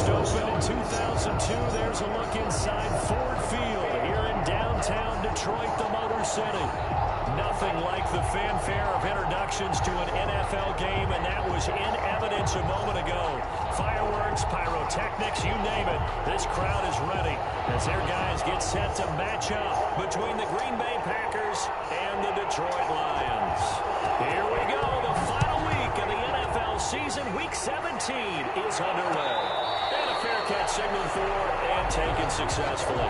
First opened in 2002, there's a look inside Ford Field here in downtown Detroit, the Motor City. Nothing like the fanfare of introductions to an NFL game, and that was in evidence a moment ago. Fireworks, pyrotechnics, you name it. This crowd is ready as their guys get set to match up between the Green Bay Packers and the Detroit Lions. Here we go. The final week of the NFL season, Week 17, is underway. And a fair catch signaled for and taken successfully.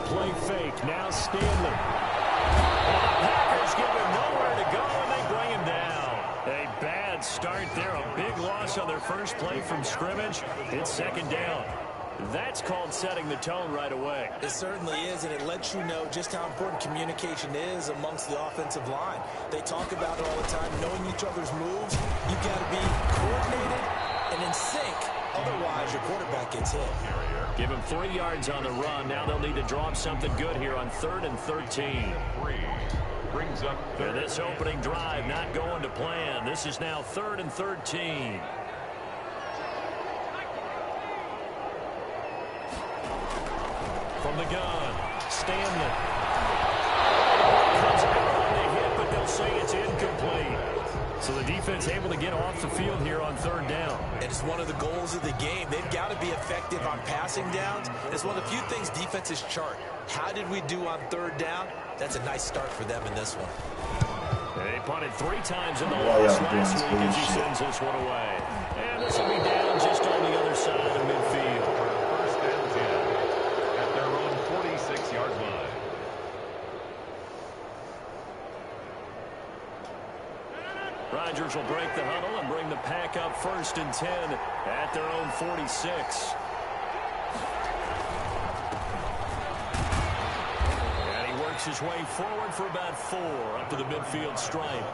Play fake. Now Stanley. And the Packers give him nowhere to go, and they bring him down. A bad start there. A big loss on their first play from scrimmage. It's second down. That's called setting the tone right away. It certainly is, and it lets you know just how important communication is amongst the offensive line. They talk about it all the time, knowing each other's moves. You've got to be coordinated and in sync. Otherwise, your quarterback gets hit. Give him 3 yards on the run. Now they'll need to draw up something good here on 3rd and 13. Brings up and this opening drive not going to plan. This is now 3rd and 13. From the gun, Stanley. Comes out on the hit, but they'll say it's incomplete. So the defense able to get off the field here on 3rd down. It's one of the goals of the game. They've got to be effective on passing downs. It's one of the few things defenses chart. How did we do on 3rd down? That's a nice start for them in this one. They punted 3 times in the loss last week as he sends this one away. And this will be down just on the other side of midfield. First and 10 at their own 46-yard line. Rodgers will break the huddle and bring the pack up 1st and 10 at their own 46. And he works his way forward for about 4 up to the midfield stripe.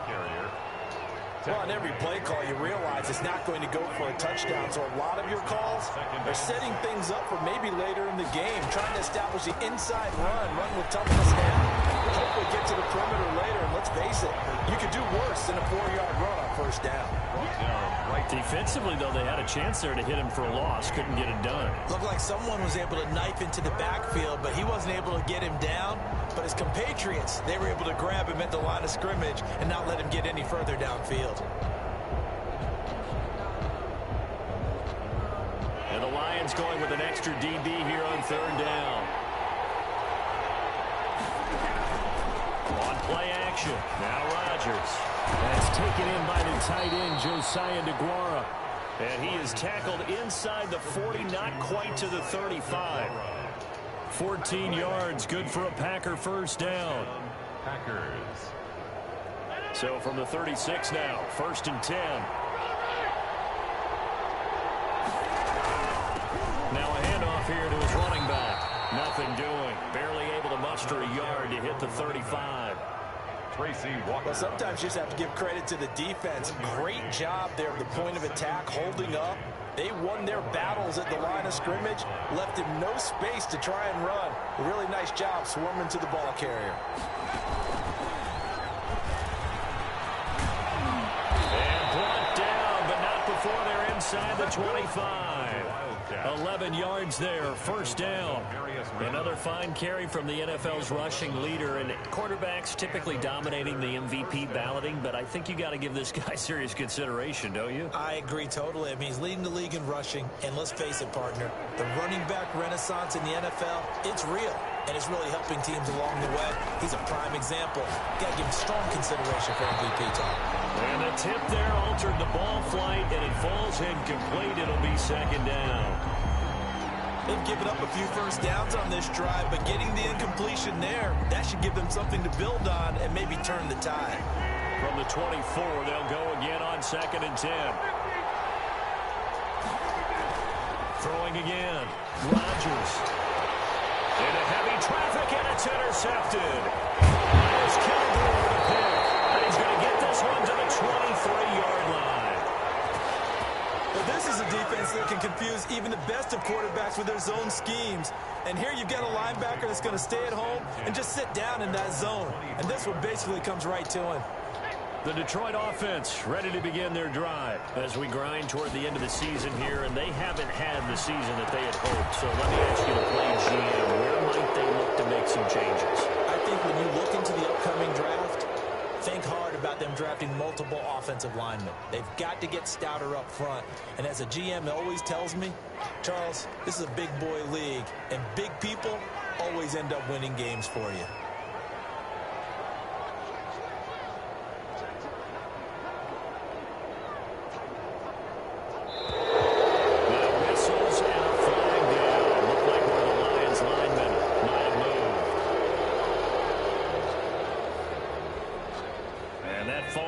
Well, on every play call, you realize it's not going to go for a touchdown. So a lot of your calls are setting things up for maybe later in the game, trying to establish the inside run with toughness now. Hopefully get to the perimeter later, and let's face it, you could do worse than a 4-yard run on 1st down. Defensively, though, they had a chance there to hit him for a loss. Couldn't get it done. Looked like someone was able to knife into the backfield, but he wasn't able to get him down. But his compatriots, they were able to grab him at the line of scrimmage and not let him get any further downfield. And the Lions going with an extra DB here on 3rd down. On play action. Now Rodgers. That's taken in by the tight end, Josiah DeGuara. And he is tackled inside the 40, not quite to the 35. 14 yards, good for a Packer 1st down. Packers. So from the 36 now, 1st and 10. Now a handoff here to his running back. Nothing doing. Barely able to muster a yard to hit the 35. Tracy Walker. Well, sometimes you just have to give credit to the defense. Great job there at the point of attack, holding up. They won their battles at the line of scrimmage, left him no space to try and run. A really nice job swarming to the ball carrier. And brought down, but not before they're inside the 25. 11 yards there, 1st down. Another fine carry from the NFL's rushing leader, and quarterbacks typically dominating the MVP balloting, but I think you got to give this guy serious consideration, don't you? I agree totally. I mean, he's leading the league in rushing, and let's face it, partner, the running back renaissance in the NFL, it's real, and it's really helping teams along the way. He's a prime example. Got to give him strong consideration for MVP time. And the tip there altered the ball flight, and it falls incomplete. It'll be 2nd down. They've given up a few 1st downs on this drive, but getting the incompletion there, that should give them something to build on and maybe turn the tide. From the 24, they'll go again on 2nd and 10. Throwing again. Rodgers. Into heavy traffic, and it's intercepted. Here's Kennedy with the pick. And he's going to get this one to the 23-yard line. Well, this is a defense that can confuse even the best of quarterbacks with their zone schemes. And here you've got a linebacker that's going to stay at home and just sit down in that zone. And this one basically comes right to him. The Detroit offense ready to begin their drive as we grind toward the end of the season here, and they haven't had the season that they had hoped. So let me ask you to play GM, where might they look to make some changes? I think when you look into the upcoming draft, think hard about them drafting multiple offensive linemen. They've got to get stouter up front. And as a GM always tells me, Charles, this is a big boy league, and big people always end up winning games for you.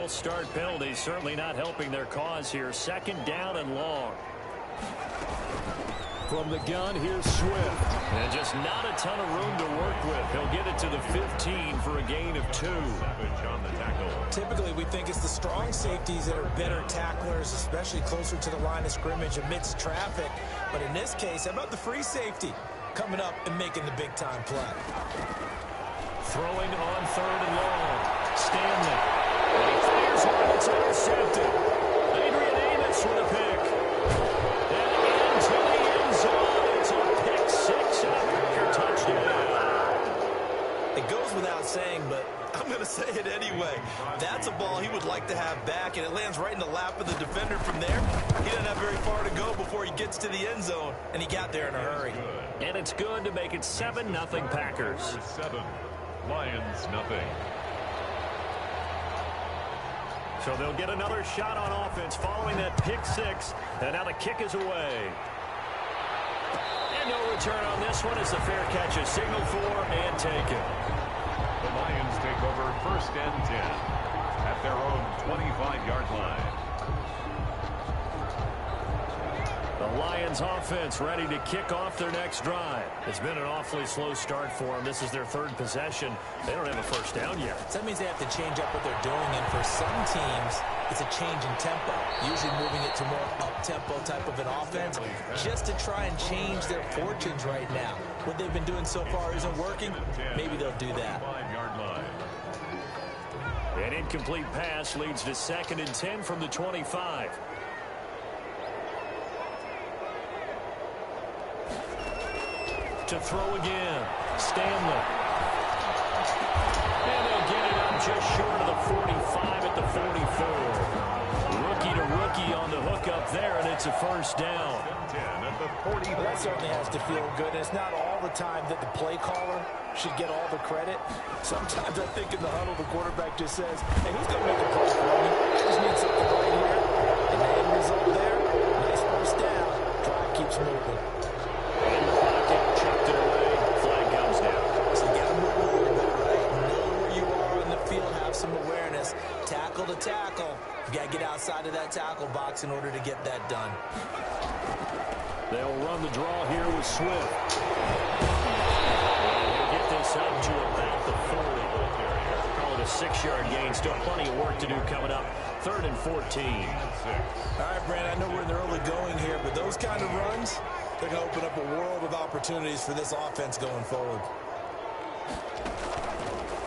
Start penalty certainly not helping their cause here. Second down and long. From the gun, here's Swift. And just not a ton of room to work with. He'll get it to the 15 for a gain of 2. On the tackle. Typically, we think it's the strong safeties that are better tacklers, especially closer to the line of scrimmage amidst traffic. But in this case, how about the free safety coming up and making the big-time play? Throwing on 3rd and long. Stanley. And he fires one. It's intercepted. Adrian Amos with a pick. And into the end zone. It's a pick 6 and a Packer touchdown. It goes without saying, but I'm going to say it anyway. That's a ball he would like to have back, and it lands right in the lap of the defender from there. He doesn't have very far to go before he gets to the end zone, and he got there in a hurry. And it's good to make it 7-0 Packers. 7, Lions nothing. So they'll get another shot on offense following that pick 6. And now the kick is away. And no return on this one as the fair catch is signaled for and taken. The Lions take over 1st and 10 at their own 25-yard line. The Lions offense ready to kick off their next drive. It's been an awfully slow start for them. This is their 3rd possession. They don't have a first down yet. So that means they have to change up what they're doing, and for some teams, it's a change in tempo, usually moving it to more up-tempo type of an offense just to try and change their fortunes right now. What they've been doing so far isn't working. Maybe they'll do that. 5-yard line. An incomplete pass leads to 2nd and 10 from the 25. To throw again. Stanley. And they'll get it up just short of the 45 at the 44. Rookie to rookie on the hook up there, and it's a first down. 10 at the 40. Well, that certainly has to feel good. And it's not all the time that the play caller should get all the credit. Sometimes I think in the huddle, the quarterback just says, hey, who's going to make a play for me? I just need something right here. And the end result there, nice first down. Drive keeps moving. In the pocket, chucked it away. Flag comes down. So you got to move a little bit, right? Know where you are on the field, have some awareness. Tackle to tackle. You got to get outside of that tackle box in order to get that done. They'll run the draw here with Swift. And he'll get this up to about the 40. Call it a 6-yard gain. Still plenty of work to do coming up. 3rd and 14. All right, Brand, I know we're in the early going here, but those kind of runs, they're going to open up a world of opportunities for this offense going forward.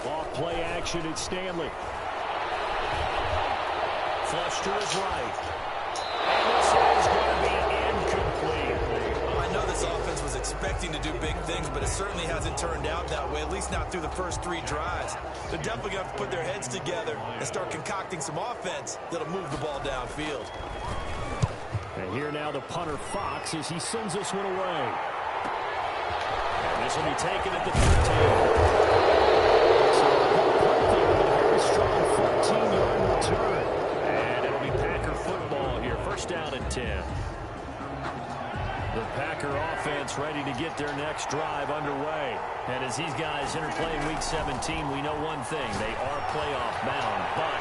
Off play action at Stanley. Flush to his right. And this is going to be incomplete. Well, I know this offense was expecting to do big things, but it certainly hasn't turned out that way, at least not through the first 3 drives. They're definitely going to have to put their heads together and start concocting some offense that'll move the ball downfield. And here now the punter Fox as he sends this one away. And this will be taken at the 13. So a very strong 14-yard return. And it'll be Packer football here. First down and 10. The Packer offense ready to get their next drive underway. And as these guys enter playing Week 17, we know one thing. They are playoff bound, but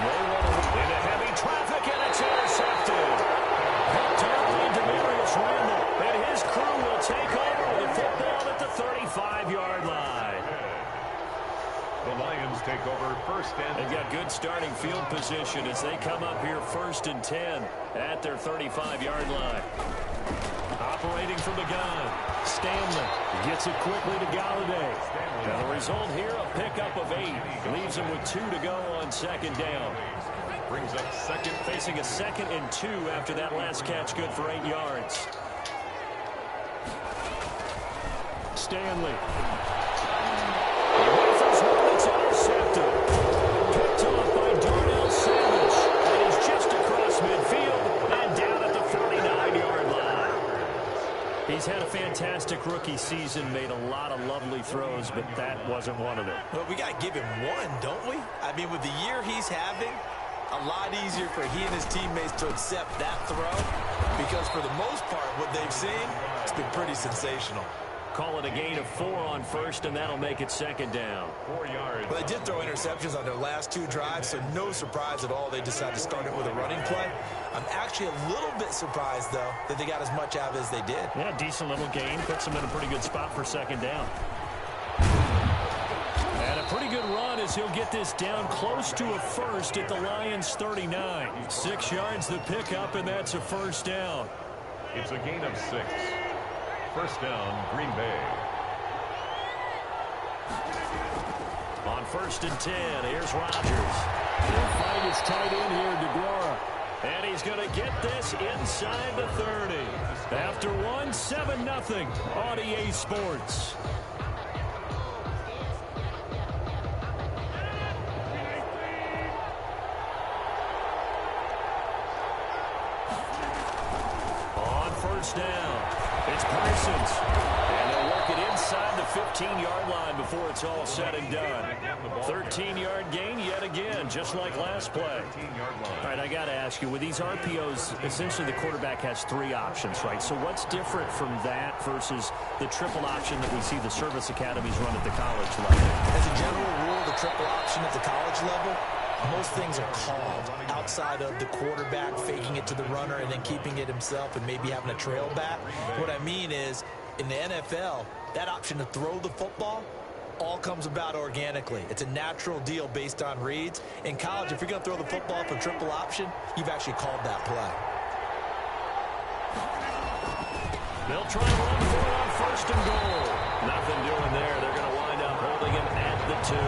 they want to win into heavy traffic, and it's intercepted. Picked up by Demarius Randall, and his crew will take over with the football at the 35. field position as they come up here 1st and 10 at their 35-yard line. Operating from the gun, Stanley gets it quickly to Galladay. Now the result here, a pickup of 8. Leaves him with 2 to go on 2nd down. Brings up second. Facing a 2nd and 2 after that last catch, good for 8 yards. Stanley. It's intercepted. Picked off by Darnell Savage. And he's just across midfield and down at the 49-yard line. He's had a fantastic rookie season, made a lot of lovely throws, but that wasn't one of them. Well, we got to give him one, don't we? I mean, with the year he's having, a lot easier for he and his teammates to accept that throw because for the most part, what they've seen, it's been pretty sensational. Call it a gain of 4 on 1st, and that'll make it 2nd down. 4 yards. Well, they did throw interceptions on their last 2 drives, so no surprise at all they decided to start it with a running play. I'm actually a little bit surprised, though, that they got as much out of it as they did. Yeah, decent little gain. Puts them in a pretty good spot for 2nd down. And a pretty good run as he'll get this down close to a 1st at the Lions' 39. 6 yards the pickup, and that's a 1st down. It's a gain of 6. 1st down, Green Bay. On 1st and 10, here's Rodgers. He'll find his tight end here, DeGuara. And he's going to get this inside the 30. After 1, 7-0 on EA Sports. On 1st down, it's Parsons. And they'll work it inside the 15-yard line before it's all said and done. 13-yard gain yet again, just like last play. All right, I got to ask you, with these RPOs, essentially the quarterback has 3 options, right? So what's different from that versus the triple option that we see the service academies run at the college level? As a general rule, the triple option at the college level, most things are called outside of the quarterback faking it to the runner and then keeping it himself and maybe having a trail back. What I mean is, in the NFL, that option to throw the football all comes about organically. It's a natural deal based on reads. In college, if you're going to throw the football for triple option, you've actually called that play. They'll try to run for it on 1st and goal. Nothing doing there. They're going to wind up holding him at the 2.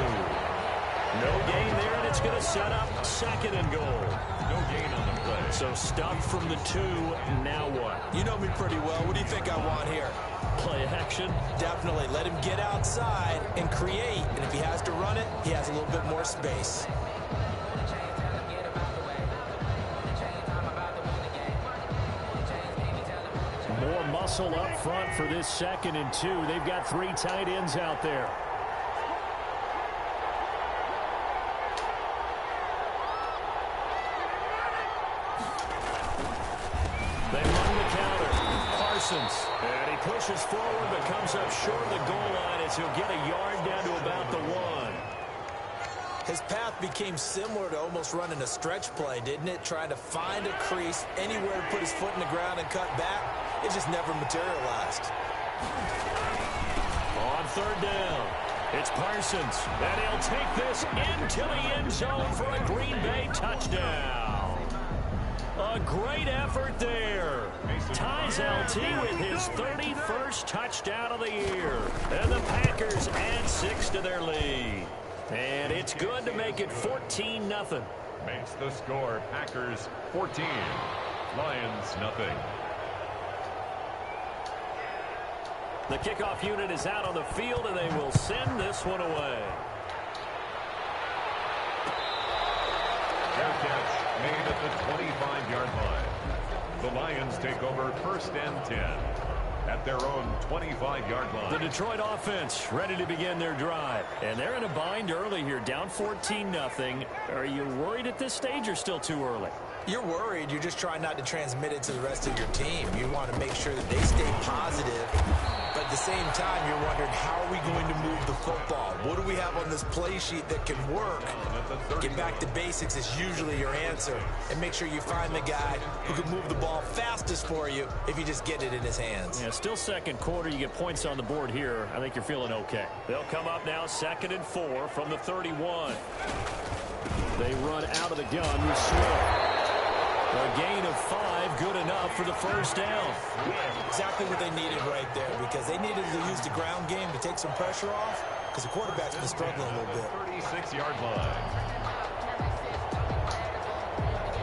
No gain there, and it's going to set up 2nd and goal. No gain on the play. So stuffed from the 2, now what? You know me pretty well. What do you think I want here? Play action. Definitely. Let him get outside and create. And if he has to run it, he has a little bit more space. More muscle up front for this 2nd and 2. They've got 3 tight ends out there. They run the counter. Parsons. And he pushes forward but comes up short of the goal line as he'll get a yard down to about the 1. His path became similar to almost running a stretch play, didn't it? Trying to find a crease, anywhere to put his foot in the ground and cut back. It just never materialized. On 3rd down, it's Parsons. And he'll take this into the end zone for a Green Bay touchdown. A great effort there. Ties LT with his 31st touchdown of the year. And the Packers add 6 to their lead. And it's good to make it 14-0. Makes the score Packers 14, Lions nothing. The kickoff unit is out on the field, and they will send this one away. Fair catch made at the 25-yard line. The Lions take over 1st and 10 at their own 25-yard line. The Detroit offense ready to begin their drive. And they're in a bind early here, down 14-0. Are you worried at this stage or still too early? You're worried. You're just trying not to transmit it to the rest of your team. You want to make sure that they stay positive. But at the same time, you're wondering, how are we going to move the football? What do we have on this play sheet that can work? Get back to basics is usually your answer. And make sure you find the guy who can move the ball fastest for you if you just get it in his hands. Yeah, still 2nd quarter. You get points on the board here. I think you're feeling okay. They'll come up now 2nd and 4 from the 31. They run out of the gun with Swift. A gain of 5, good enough for the first down. Exactly what they needed right there, because they needed to use the ground game to take some pressure off, because the quarterback's been struggling a little bit. 36-yard line.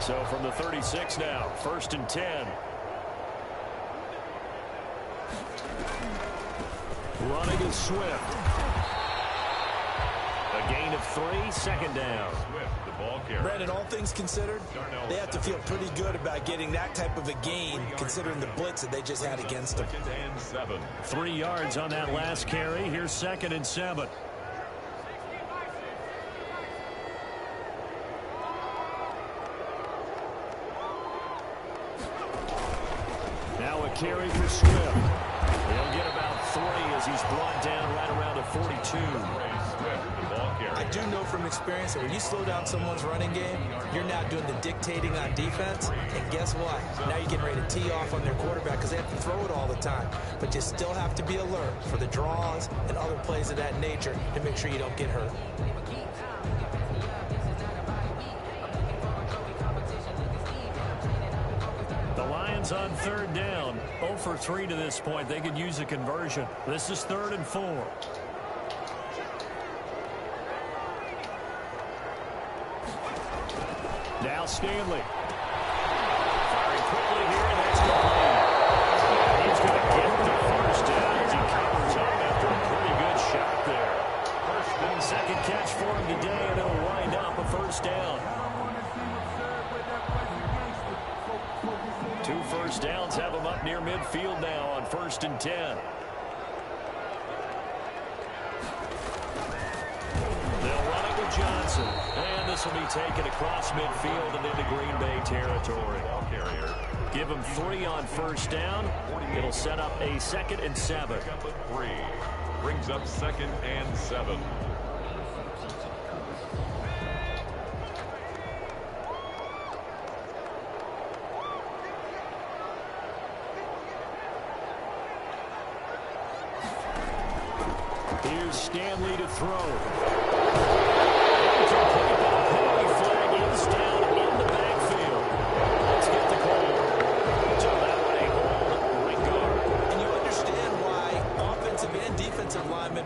So from the 36 now, 1st and 10. Running is Swift. A gain of 3, 2nd down. Swift, the ball carrier. Brandon, all things considered, they have to feel pretty good about getting that type of a gain, considering the blitz that they just had against them. 2nd and 7. 3 yards on that last carry. Here's 2nd and 7. Now a carry for Swift. He'll get about 3 as he's brought down right around the 42. I do know from experience that when you slow down someone's running game, you're now doing the dictating on defense. And guess what? Now you're getting ready to tee off on their quarterback because they have to throw it all the time. But you still have to be alert for the draws and other plays of that nature to make sure you don't get hurt. The Lions on 3rd down. 0 for 3 to this point. They could use a conversion. This is 3rd and 4. Now Stanley. Firing quickly here, and that's complete. He's going to get the first down as he covers up after a pretty good shot there. 2nd catch for him today, and it'll wind up a 1st down. 2 first downs have him up near midfield now on 1st and 10. They'll run it with Johnson. And this will be taken across midfield and into Green Bay territory. Give him 3 on 1st down. It'll set up a 2nd and 7. 3 brings up 2nd and 7. Here's Stanley to throw.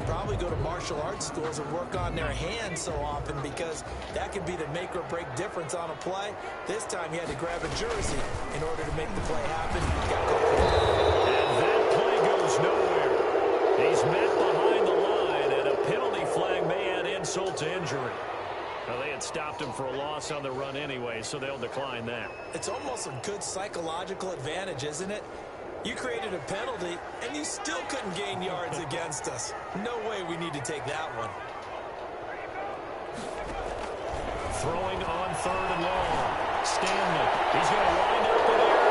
Probably go to martial arts schools and work on their hands so often, because that could be the make or break difference on a play. This time he had to grab a jersey in order to make the play happen. And that play goes nowhere. He's met behind the line, and a penalty flag may add insult to injury. Well, they had stopped him for a loss on the run anyway, so they'll decline that. It's almost a good psychological advantage, isn't it? You created a penalty, and you still couldn't gain yards against us. No way we need to take that one. Throwing on 3rd and long. Stanley. He's going to wind up in there.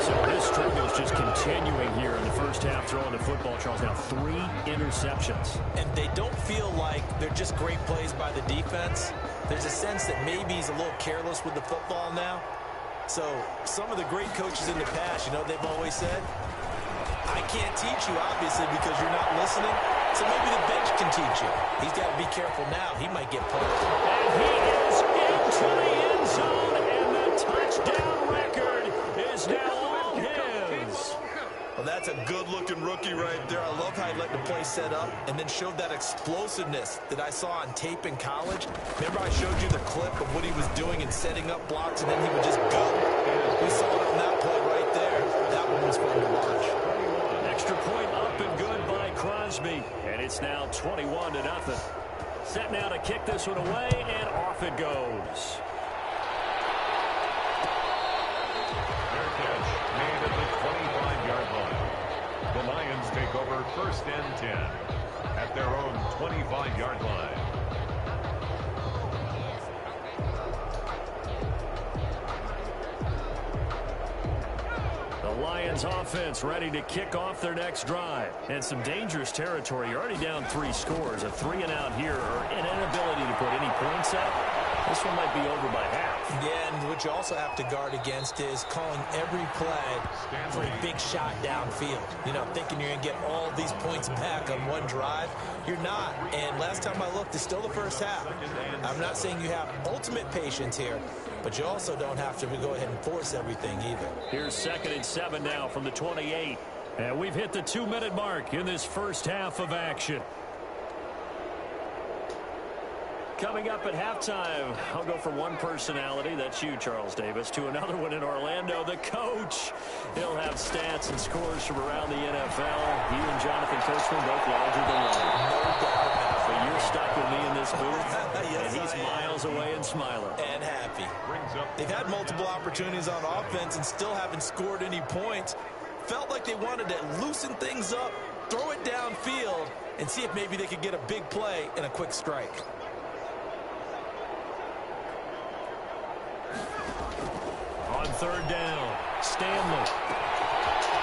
So this struggle is just continuing here in the first half, throwing the football. Charles, now 3 interceptions. And they don't feel like they're just great plays by the defense. There's a sense that maybe he's a little careless with the football now. So some of the great coaches in the past, you know, they've always said, I can't teach you, obviously, because you're not listening. So maybe the bench can teach you. He's got to be careful now. He might get pulled. And he is into the end zone, and the touchdown record is now all his. Well, that's a good-looking rookie right there. I love how he let the play set up and then showed that explosiveness that I saw on tape in college. Remember I showed you the clip of what he was doing and setting up blocks, and then he would just go. We saw it on that play right there. That one was fun to watch. Extra point up and good by Crosby, and it's now 21-0. Set now to kick this one away, and off it goes. Made at the 25-yard line. The Lions take over 1st and 10 at their own 25-yard line. The Lions offense ready to kick off their next drive. And some dangerous territory. You're already down 3 scores. A 3-and-out here, or an inability to put any points up. This one might be over by half. Yeah, and what you also have to guard against is calling every play for a big shot downfield. You know, thinking you're going to get all these points back on one drive. You're not. And last time I looked, it's still the first half. I'm not saying you have ultimate patience here, but you also don't have to go ahead and force everything either. Here's 2nd and 7 now from the 28. And we've hit the 2-minute mark in this first half of action. Coming up at halftime, I'll go from one personality, that's you, Charles Davis, to another one in Orlando, the coach. He'll have stats and scores from around the NFL. You and Jonathan Coachman both larger than life. No doubt about it. But you're stuck with me in this booth, Yes, and he's miles away and smiling. And happy. They've had multiple opportunities on offense and still haven't scored any points. Felt like they wanted to loosen things up, throw it downfield, and see if maybe they could get a big play and a quick strike. On 3rd down, Stanley.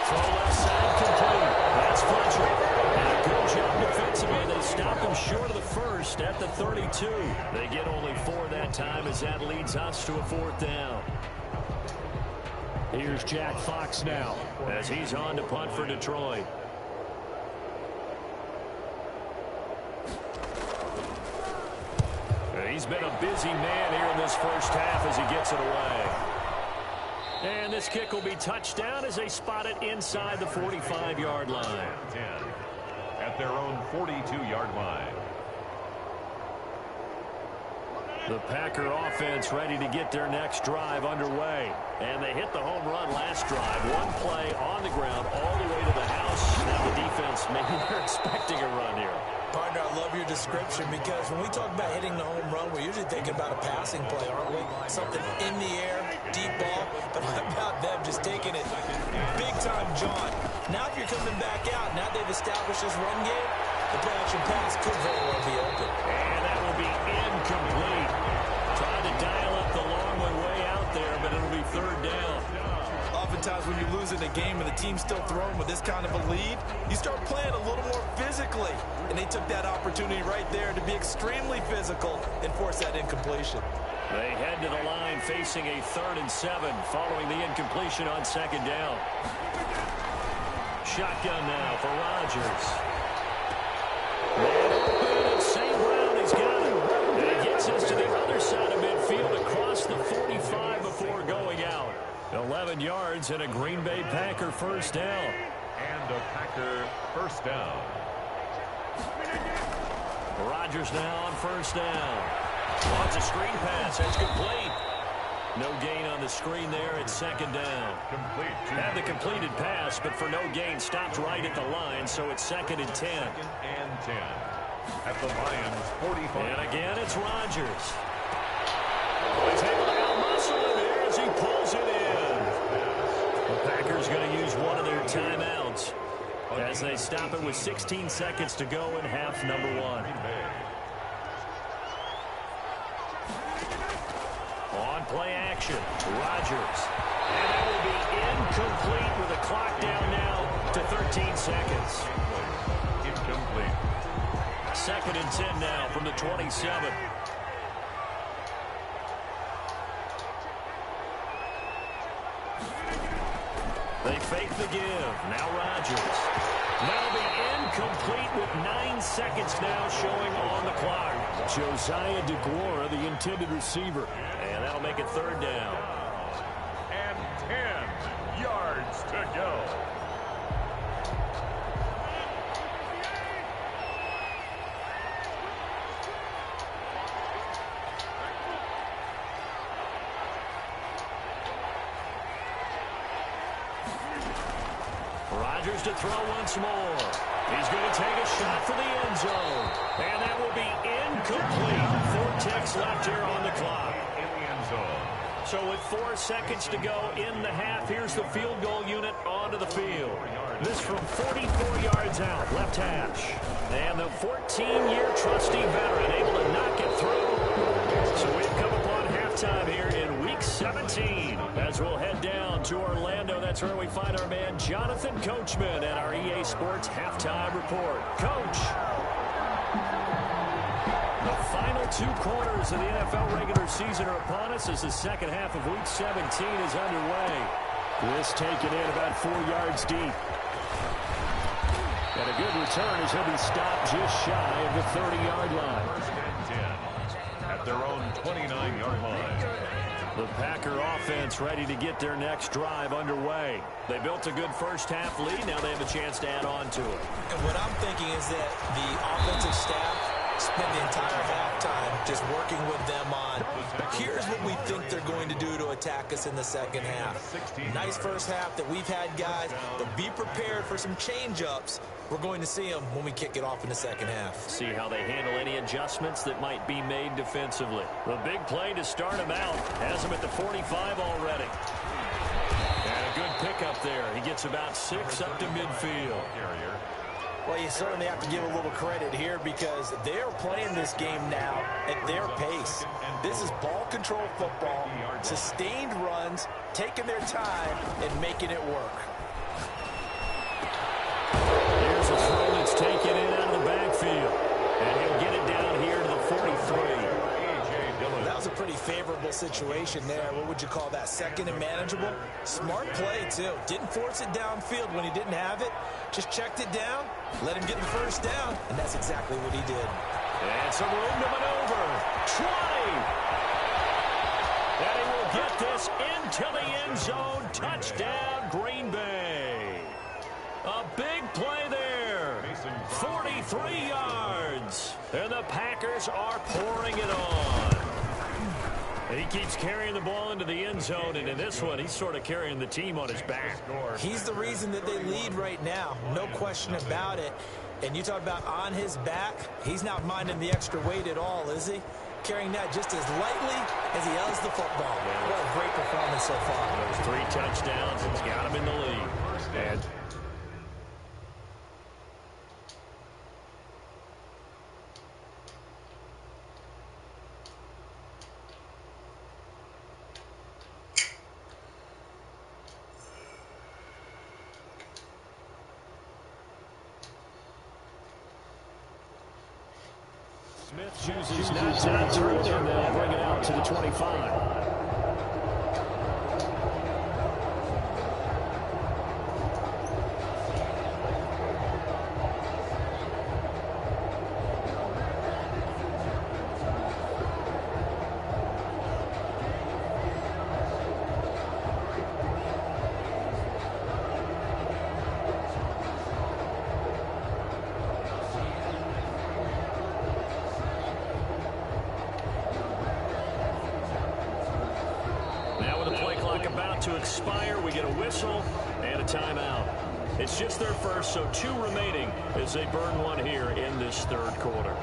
Throw left side complete. That's Fletcher. And a good job defensively. They stop him short of the first at the 32. They get only 4 that time as that leads us to a 4th down. Here's Jack Fox now as he's on to punt for Detroit. He's been a busy man here in this first half as he gets it away. And this kick will be touchdown as they spot it inside the 45-yard line. 10 at their own 42-yard line. The Packer offense ready to get their next drive underway. And they hit the home run last drive. One play on the ground all the way to the house. Now the defense, maybe they're expecting a run here. Partner, I love your description because when we talk about hitting the home run, we're usually thinking about a passing play, aren't we? Something in the air, deep ball. But how about them just taking it big-time jaunt? Now if you're coming back out, now they've established this run game, the play-action pass could very well be open. And that will be incomplete. Trying to dial up the long way out there, but it'll be 3rd down. Oftentimes when you're losing a game and the team's still throwing with this kind of a lead, you start playing a little more physically. And they took that opportunity right there to be extremely physical and force that incompletion. They head to the line facing a 3rd and 7 following the incompletion on 2nd down. Shotgun now for Rodgers. Man open, and St. Brown has got him. And he gets us to the other side of midfield across the 45 before going out. 11 yards and a Green Bay Packer first down. And a Packer first down. Rodgers now on first down. Wants a screen pass. That's complete. No gain on the screen there at 2nd down. Complete. Had the completed pass, but for no gain, stopped right at the line, so it's 2nd and 10. 2nd and 10 at the Lions 45. And again, it's Rodgers. He's able to out-muscle him here as he pulls it in. The Packers going to use one of their timeouts as they stop it with 16 seconds to go in half number 1. On play action, Rodgers. And that will be incomplete with the clock down now to 13 seconds. Incomplete. 2nd and 10 now from the 27. They fake the give. Now Rodgers. That'll be incomplete with 9 seconds now showing on the clock. Josiah DeGuara, the intended receiver. And that'll make it 3rd down. And 10 yards to go. Rodgers to throw once more. He's going to take a shot for the end zone. And that will be incomplete. 4 ticks left here on the clock. In the end zone. So with 4 seconds to go in the half, here's the field goal unit onto the field. This from 44 yards out, left hash. And the 14-year trusty veteran able to knock it through. So we've come upon halftime here in Week 17 as we'll head down to Orlando. That's where we find our man Jonathan Coachman at our EA Sports Halftime Report. Coach, the final 2 quarters of the NFL regular season are upon us as the second half of Week 17 is underway. This taken in about 4 yards deep. And a good return as he'll be stopped just shy of the 30-yard line. First and 10 at their own 29-yard line. The Packer offense ready to get their next drive underway. They built a good first-half lead. Now they have a chance to add on to it. And what I'm thinking is that the offensive staff spent the entire halftime just working with them on, here's what we think they're going to do to attack us in the second half. Nice first half that we've had, guys, but be prepared for some change-ups. We're going to see them when we kick it off in the second half. See how they handle any adjustments that might be made defensively. The big play to start him out has him at the 45 already. And a good pickup there. He gets about 6 up to midfield. Well, you certainly have to give a little credit here because they're playing this game now at their pace. This is ball control football, sustained runs, taking their time, and making it work. Here's a throw that's taken in out of the backfield. And he'll get it down here to the 43. That was a pretty favorable situation there. What would you call that? Second and manageable? Smart play, too. Didn't force it downfield when he didn't have it. Just checked it down, let him get the first down, and that's exactly what he did. And some room to maneuver. Try! And he will get this into the end zone. Touchdown, Green Bay. A big play there. 43 yards. And the Packers are pouring it on. He keeps carrying the ball into the end zone, and in this one, he's sort of carrying the team on his back. He's the reason that they lead right now. No question about it. And you talk about on his back, he's not minding the extra weight at all, is he? Carrying that just as lightly as he does the football. What a great performance so far. Those 3 touchdowns, it's got him in the lead. And Smith chooses not to turn, and they'll bring it out to the 25. To expire, we get a whistle and a timeout. It's just their first, so 2 remaining as they burn one here in this third quarter.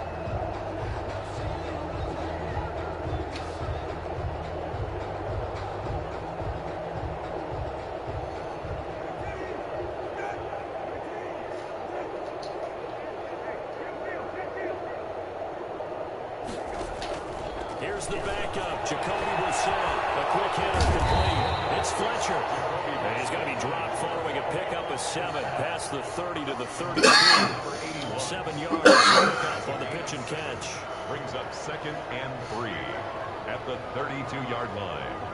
Here's the backup, Jacoby Brissett, a quick hitter complete. It's Fletcher. And he's going to be dropped following a pickup of 7 past the 30 to the 32. 7 yards pickup on the pitch and catch. Brings up 2nd and 3 at the 32-yard line.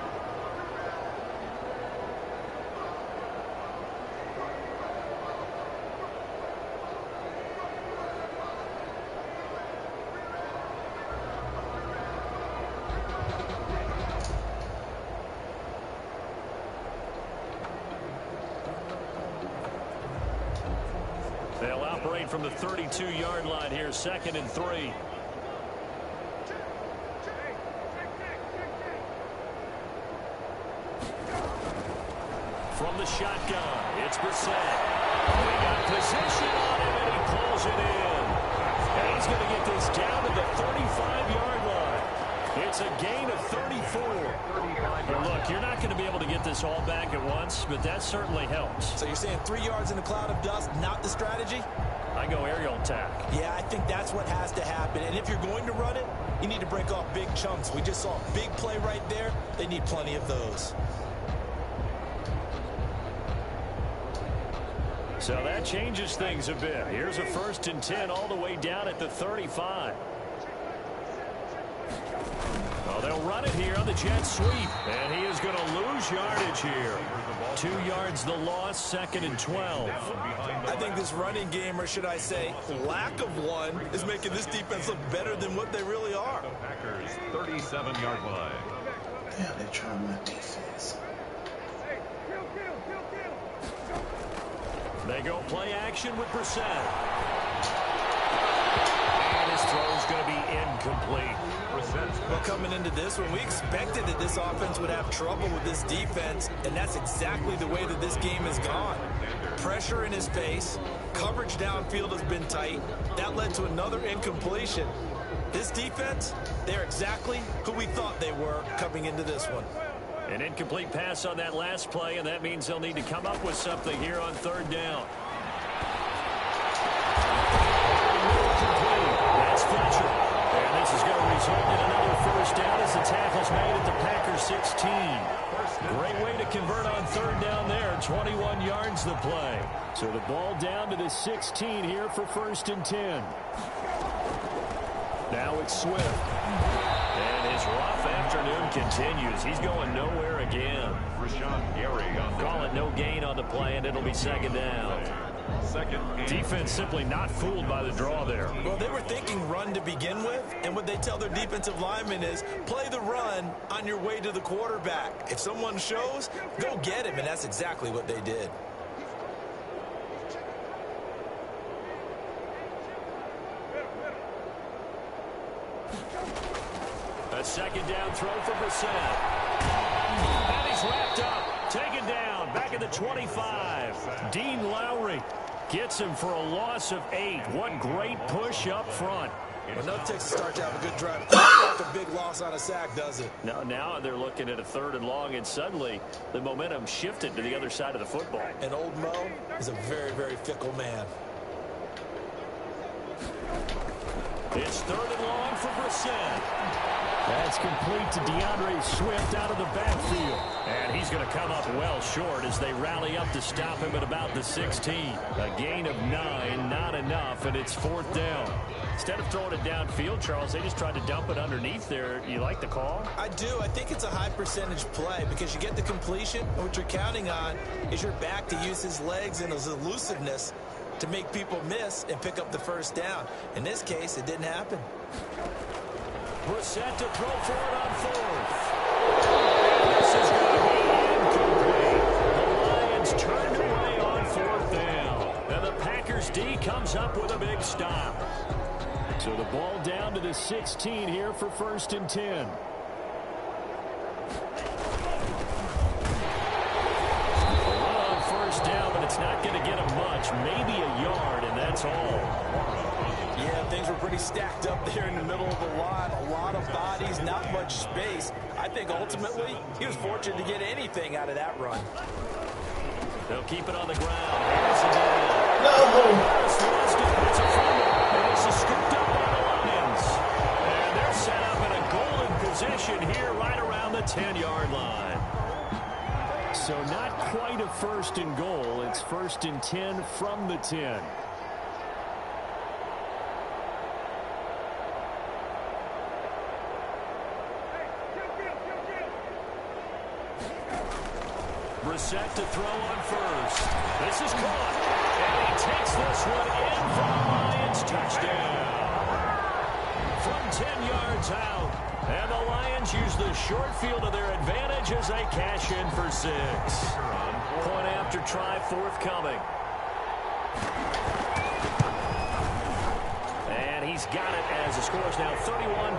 They'll operate from the 32-yard line here, 2nd and 3. From the shotgun, it's Brissett. They got position on him, and he pulls it in. And he's going to get this down to the 35-yard line. It's a gain of 34. But look, you're not going to be able to get this all back at once, but that certainly helps. So you're saying 3 yards in a cloud of dust, not the strategy? I go aerial attack. Yeah, I think that's what has to happen. And if you're going to run it, you need to break off big chunks. We just saw a big play right there. They need plenty of those. So that changes things a bit. Here's a 1st and 10 all the way down at the 35. they'll run it here on the jet sweep. And he is going to lose yardage here. 2 yards the loss, 2nd and 12. I think this running game, or should I say lack of one, is making this defense look better than what they really are. The Packers 37-yard line. Yeah, they're trying my defense. They go play action with Brissett. And his throw is going to be incomplete. Well, coming into this one, we expected that this offense would have trouble with this defense, and that's exactly the way that this game has gone. Pressure in his face, coverage downfield has been tight. That led to another incompletion. This defense, they're exactly who we thought they were coming into this one. An incomplete pass on that last play, and that means they'll need to come up with something here on 3rd down. That's Fletcher. And this is going to result in another 1st down as the tackle's made at the Packers 16. Great way to convert on 3rd down there. 21 yards the play. So the ball down to the 16 here for 1st and 10. Now it's Swift. And his rough afternoon continues. He's going nowhere again. Rashawn Gary on the Call it no gain on the play, and it'll be 2nd down. Defense simply not fooled by the draw there. Well, they were thinking run to begin with, and what they tell their defensive linemen is play the run on your way to the quarterback. If someone shows, go get him, and that's exactly what they did. A 2nd down throw for Brissett. And he's wrapped up. Taken down. Back at the 25. Dean Lowry gets him for a loss of 8. What great push up front. Well, no Texas starts to have a good drive. Not a big loss on a sack, does it? Now they're looking at a 3rd and long, and suddenly the momentum shifted to the other side of the football. And old Mo is a very, very fickle man. It's 3rd and long for Brissett. That's complete to DeAndre Swift out of the backfield. And he's going to come up well short as they rally up to stop him at about the 16. A gain of 9, not enough, and it's 4th down. Instead of throwing it downfield, Charles, they just tried to dump it underneath there. You like the call? I do. I think it's a high percentage play because you get the completion, and what you're counting on is your back to use his legs and his elusiveness to make people miss and pick up the 1st down. In this case, it didn't happen. Brissett to throw for it on 4th. This is going to be incomplete. The Lions turned away on 4th down. And the Packers D comes up with a big stop. So the ball down to the 16 here for 1st and 10. On 1st down, but it's not going to get him much. Maybe a yard, and that's all. Yeah, things were pretty stacked up there in the middle of the line. A lot of bodies, not much space. I think ultimately he was fortunate to get anything out of that run. They'll keep it on the ground. Harris lost it. It's a fumble. And this is scooped up by the Lions. And they're set up in a golden position here right around the 10-yard line. So not quite a 1st and goal. It's 1st and 10 from the 10. Brissett to throw on 1st. This is caught. And he takes this one in for the Lions. Touchdown. From 10 yards out. And the Lions use the short field to their advantage as they cash in for 6. Point after try forthcoming. And he's got it as the score is now 31-7.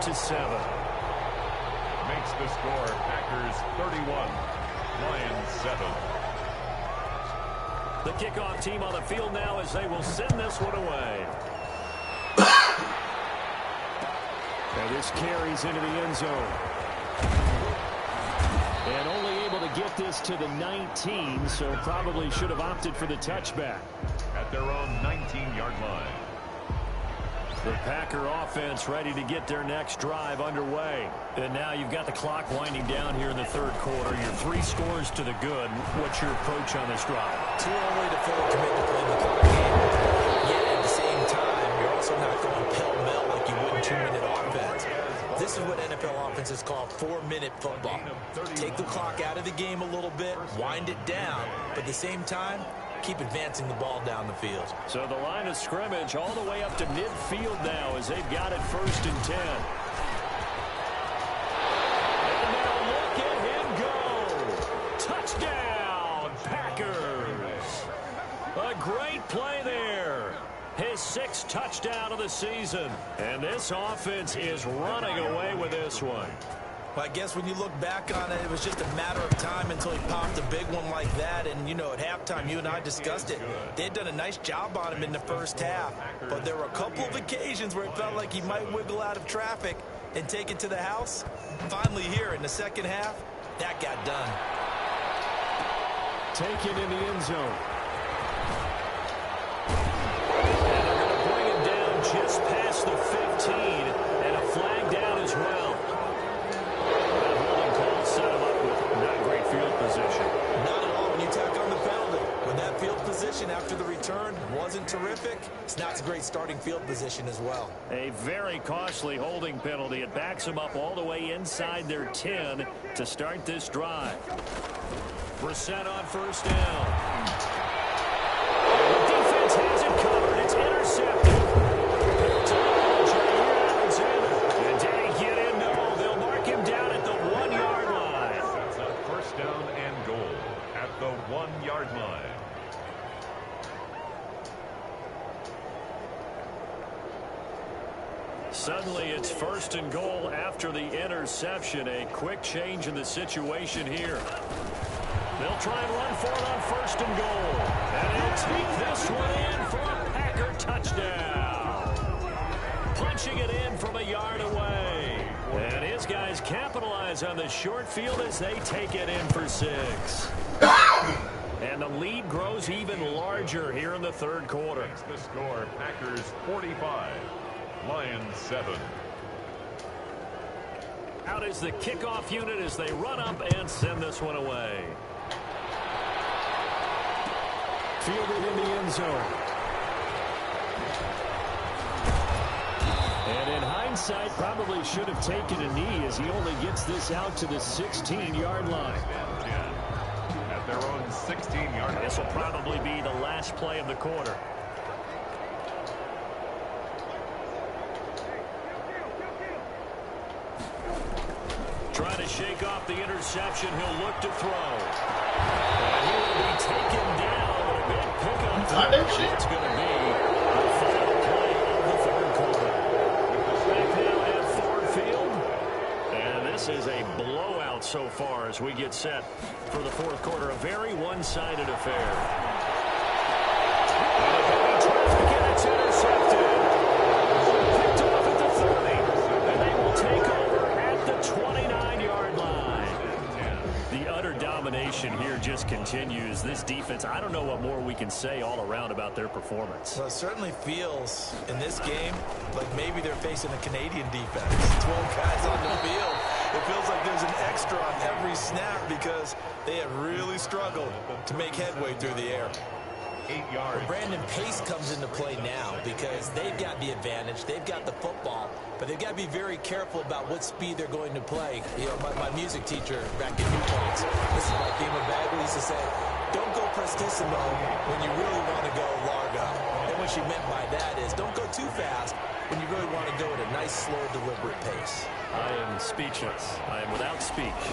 Makes the score Packers 31. Lions 7. The kickoff team on the field now as they will send this one away. And this carries into the end zone. And only able to get this to the 19, so probably should have opted for the touchback. At their own 19-yard line. The Packer offense ready to get their next drive underway. And now you've got the clock winding down here in the 3rd quarter. Your 3 scores to the good. What's your approach on this drive? Too early to fully commit to playing the clock game. Yet at the same time, you're also not going pell-mell like you would in 2-minute offense. This is what NFL offenses call 4-minute football. Take the clock out of the game a little bit, wind it down, but at the same time, keep advancing the ball down the field. So the line of scrimmage all the way up to midfield now as they've got it 1st and 10. And now look at him go. Touchdown, Packers. A great play there. His 6th touchdown of the season. And this offense is running away with this one. Well, I guess when you look back on it, it was just a matter of time until he popped a big one like that. And, you know, at halftime, you and I discussed it. They had done a nice job on him in the first half. But there were a couple of occasions where it felt like he might wiggle out of traffic and take it to the house. Finally here in the second half, that got done. Taken in the end zone. And they're going to bring him down just past the 15. And a flag down as well. Set him up with not great field position. Not at all when you tack on the penalty. When that field position after the return wasn't terrific, it's not a great starting field position as well. A very costly holding penalty. It backs them up all the way inside their 10 to start this drive. Brissett on 1st down. The defense has it covered. It's intercepted. And did he get in? No. They'll mark him down at the 1-yard line. That's a 1st down and goal at the 1-yard line. Suddenly it's 1st and goal after the interception. A quick change in the situation here. They'll try and run for it on 1st and goal. And he'll take this one in for a Packer touchdown. Punching it in from a yard away. And his guys capitalize on the short field as they take it in for 6. And the lead grows even larger here in the 3rd quarter. The score, Packers 45, Lions 7. Out is the kickoff unit as they run up and send this one away. Fielded in the end zone. And in hindsight, probably should have taken a knee as he only gets this out to the 16-yard line. At their own 16-yard line. This will probably be the last play of the quarter. Trying to shake off the interception. He'll look to throw. And he will be taken down. A big pickup. It's going to be the final play of the 3rd quarter. Back now at Ford Field. And this is a blowout so far as we get set for the 4th quarter. A very one-sided affair. And a heavy traffic, and it's intercepted. Picked off at the 30. And they will take over at the 29-yard line. The utter domination here just continues. This defense, I don't know what more we can say all around about their performance. Well, it certainly feels in this game like maybe they're facing a Canadian defense. 12 guys on the field. It feels like there's an extra on every snap because they have really struggled to make headway through the air. 8 yards. Brandon Pace comes into play now because they've got the advantage. They've got the football, but they've got to be very careful about what speed they're going to play. You know, my music teacher back in Newport, this is my theme of Bagley, used to say, don't go prestissimo when you really want to go largo. And what she meant by that is don't go too fast when you really want to go at a nice, slow, deliberate pace. I am speechless. I am without speech.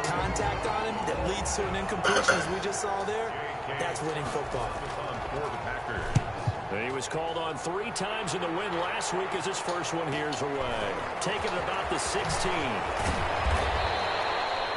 Contact on him that leads to an incompletion as we just saw there, that's winning football. He was called on 3 times in the win last week as his first one here's away. Taking it about the 16.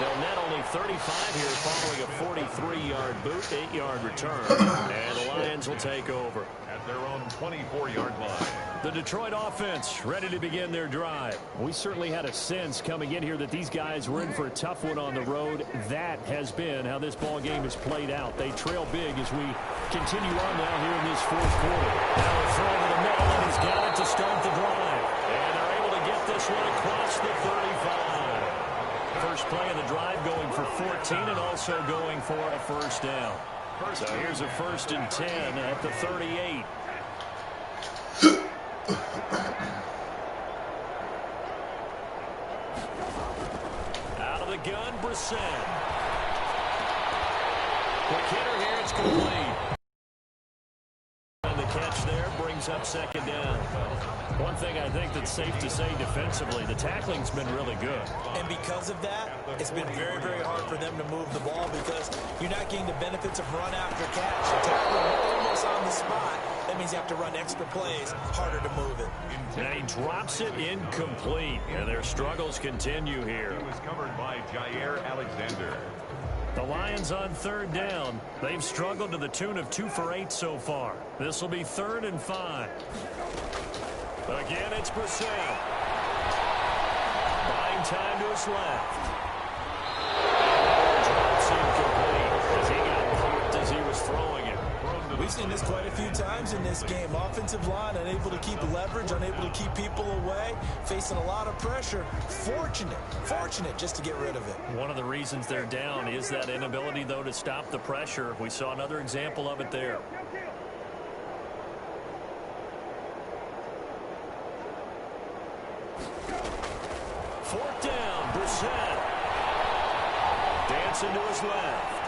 They'll net only 35 here following a 43-yard boot, 8-yard return. And the Lions will take over. At their own 24-yard line. The Detroit offense ready to begin their drive. We certainly had a sense coming in here that these guys were in for a tough one on the road. That has been how this ball game has played out. They trail big as we continue on now here in this 4th quarter. Now a throw to the middle, and he's got it to start the drive. And they're able to get this one across the 35. first play of the drive, going for 14 and also going for a first down. So here's a 1st and 10 at the 38. Out of the gun, Brissett. Quick hitter here, it's complete. And the catch there brings up 2nd down. One thing I think that's safe to say defensively, the tackling's been really good. And because of that, it's been very, very hard for them to move the ball because you're not getting the benefits of run after catch. You're tackling almost on the spot. That means you have to run extra plays, harder to move it. And he drops it incomplete. And their struggles continue here. He was covered by Jair Alexander. The Lions on 3rd down. They've struggled to the tune of 2 for 8 so far. This will be 3rd and 5. Again, it's Brissett. Buying time to his left. Drops incomplete as he got popped as he was throwing it. We've seen this quite a few times in this game. Offensive line unable to keep leverage, unable to keep people away, facing a lot of pressure. Fortunate just to get rid of it. One of the reasons they're down is that inability, though, to stop the pressure. We saw another example of it there. Fourth down, Brissett. Dancing to his left.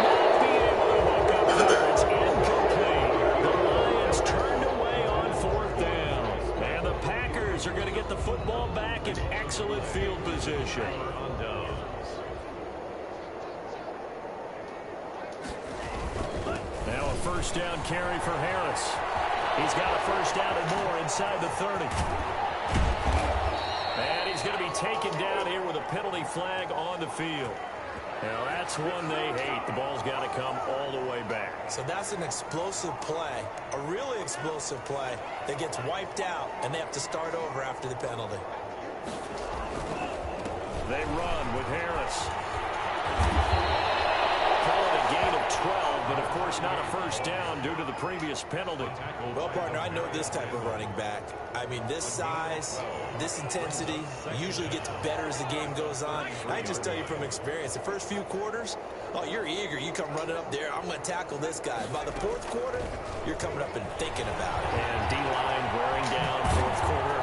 Not be able to hook up there. It's incomplete. The Lions turned away on 4th down. And the Packers are going to get the football back in excellent field position. Now a 1st down carry for Harris. He's got a 1st down and more inside the 30. And he's going to be taken down here with a penalty flag on the field. Now that's one they hate. The ball's got to come all the way back. So that's an explosive play, a really explosive play that gets wiped out, and they have to start over after the penalty. They run with Harris. Call it a gain of 12, but of course not a 1st down due to the previous penalty. Well, partner, I know this type of running back. I mean, this size, this intensity usually gets better as the game goes on. I just tell you from experience, the first few quarters, oh, you're eager. You come running up there, I'm going to tackle this guy. By the 4th quarter, you're coming up and thinking about it. And D-line wearing down 4th quarter.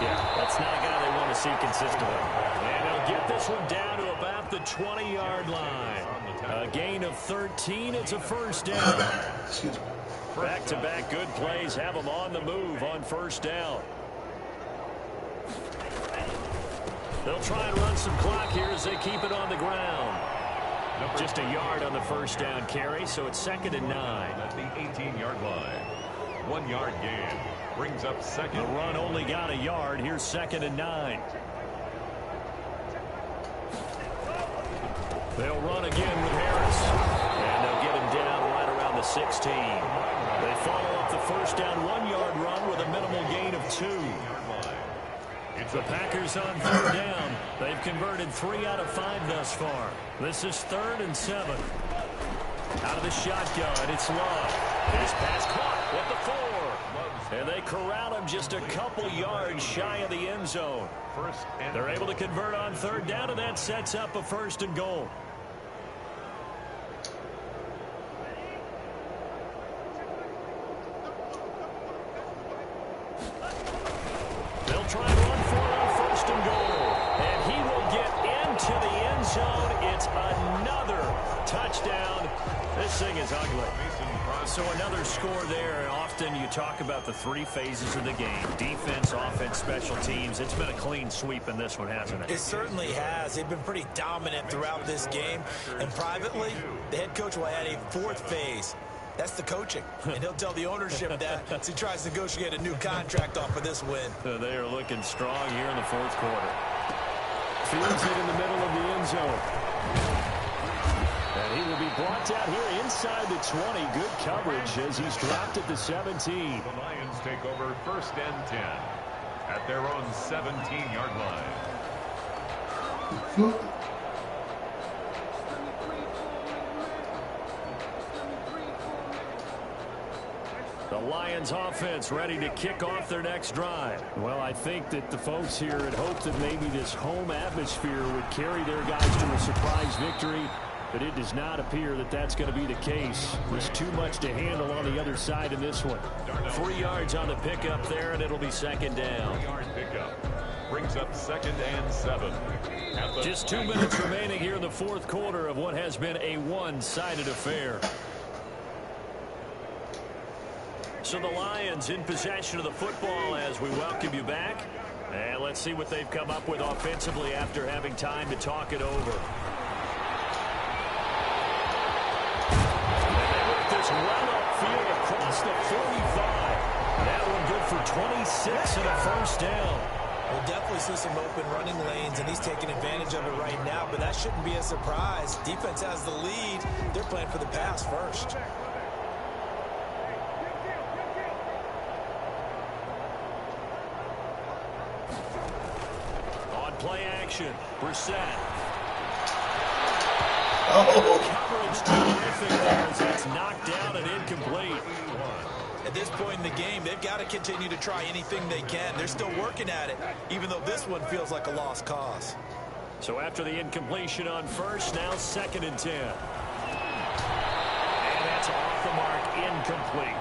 Yeah, that's not a guy they want to see consistently. And they'll get this one down to about the 20-yard line. A gain of 13. It's a 1st down. Back-to-back good plays have them on the move on 1st down. They'll try and run some clock here as they keep it on the ground. Just a yard on the 1st down carry, so it's 2nd and 9. At the 18-yard line. 1-yard gain. Brings up 2nd. The run only got a yard. Here's 2nd and 9. They'll run again with Harris. And they'll get him down right around the 16. They follow up the 1st down 1-yard run with a minimal gain of 2. The Packers on 3rd down. They've converted 3 out of 5 thus far. This is 3rd and 7. Out of the shotgun, it's Love. His pass caught with the 4. And they corral him just a couple yards shy of the end zone. They're able to convert on 3rd down, and that sets up a 1st and goal. They'll try and run for it on 1st and goal. And he will get into the end zone. It's another touchdown. This thing is ugly. So another score there. Often you talk about the 3 phases of the game. Defense, offense, special teams. It's been a clean sweep in this one, hasn't it? It certainly has. They've been pretty dominant throughout this game. And privately, the head coach will add a 4th phase. That's the coaching. And he'll tell the ownership that as he tries to negotiate a new contract off of this win. They are looking strong here in the 4th quarter. Fields it in the middle of the end zone. And he will be brought down here inside the 20. Good coverage as he's dropped at the 17. The Lions take over 1st and 10 at their own 17-yard line. The Lions offense ready to kick off their next drive. Well, I think that the folks here had hoped that maybe this home atmosphere would carry their guys to a surprise victory, but it does not appear that that's going to be the case. There's too much to handle on the other side in this one. 3 yards on the pickup there, and it'll be second down. 3-yard pickup brings up 2nd and 7. Just 2 minutes remaining here in the fourth quarter of what has been a one-sided affair. So the Lions in possession of the football as we welcome you back. And let's see what they've come up with offensively after having time to talk it over. And they work this well upfield across the 45. That one good for 26 and a first down. We'll definitely see some open running lanes, and he's taking advantage of it right now, but that shouldn't be a surprise. Defense has the lead. They're playing for the pass first. Play action. Brissett. Oh. Coverage terrific there as that's knocked down and incomplete. At this point in the game, they've got to continue to try anything they can. They're still working at it, even though this one feels like a lost cause. So after the incompletion on first, now 2nd and 10. And that's off the mark, incomplete.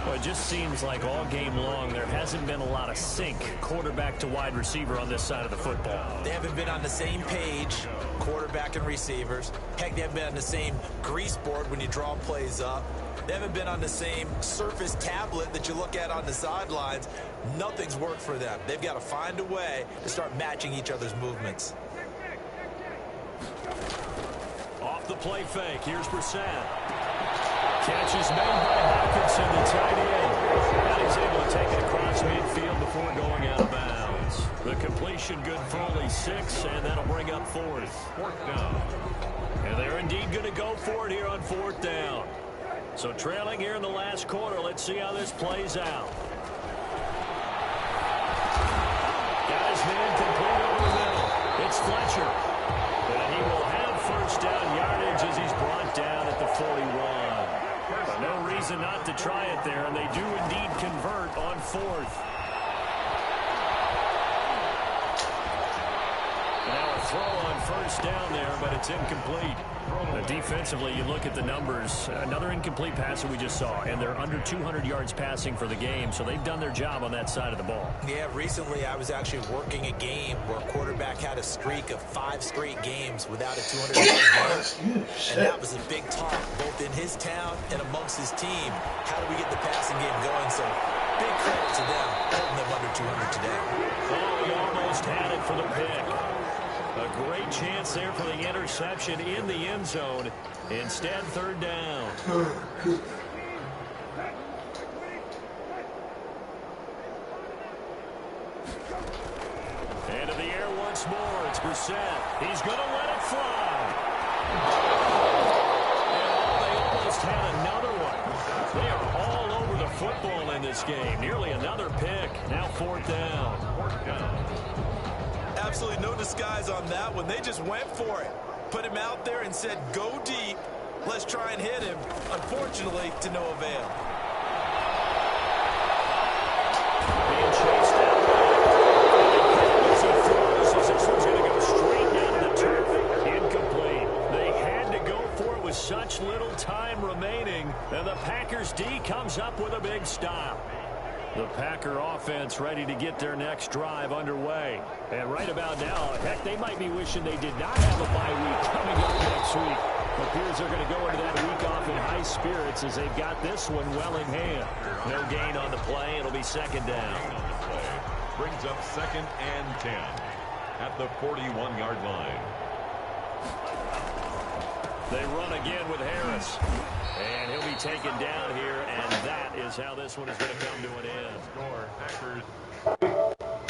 Well, it just seems like all game long there hasn't been a lot of sync quarterback to wide receiver on this side of the football. They haven't been on the same page, quarterback and receivers. Heck, they haven't been on the same grease board when you draw plays up. They haven't been on the same Surface tablet that you look at on the sidelines. Nothing's worked for them. They've got to find a way to start matching each other's movements. Off the play fake, here's Brissett. Catch is made by Hawkinson, the tight end. And he's able to take it across midfield before going out of bounds. The completion good for only 6, and that'll bring up 4th. 4th down. And they're indeed going to go for it here on 4th down. So trailing here in the last quarter, let's see how this plays out. Got his man complete over the middle. It's Fletcher. And he will have first down yardage as he's brought down at the 41. But no reason not to try it there, and they do indeed convert on 4th. Now a throw on first down there, but it's incomplete. Defensively, you look at the numbers. Another incomplete pass that we just saw, and they're under 200 yards passing for the game, so they've done their job on that side of the ball. Yeah, recently I was actually working a game where a quarterback had a streak of 5 straight games without a 200-yard mark. And that was a big talk, both in his town and amongst his team. How do we get the passing game going? So big credit to them, holding them under 200 today. Oh, he almost had it for the pick. A great chance there for the interception in the end zone. Instead, 3rd down. Into the air once more. It's Brissett. He's going to let it fly. And they almost had another one. They are all over the football in this game. Nearly another pick. Now 4th down. 4th down. Absolutely no disguise on that one. They just went for it. Put him out there and said, go deep. Let's try and hit him. Unfortunately, to no avail. Being chased out. As he throws, this one's going to go straight down to the turf. Incomplete. They had to go for it with such little time remaining. And the Packers D comes up with a big stop. The Packer offense ready to get their next drive underway. And right about now, heck, they might be wishing they did not have a bye week coming up next week. It appears they're going to go into that week off in high spirits as they've got this one well in hand. No gain on the play. It'll be 2nd down. Brings up 2nd and 10 at the 41-yard line. They run again with Harris. And he'll be taken down here, and that is how this one is going to come to an end. Score, Packers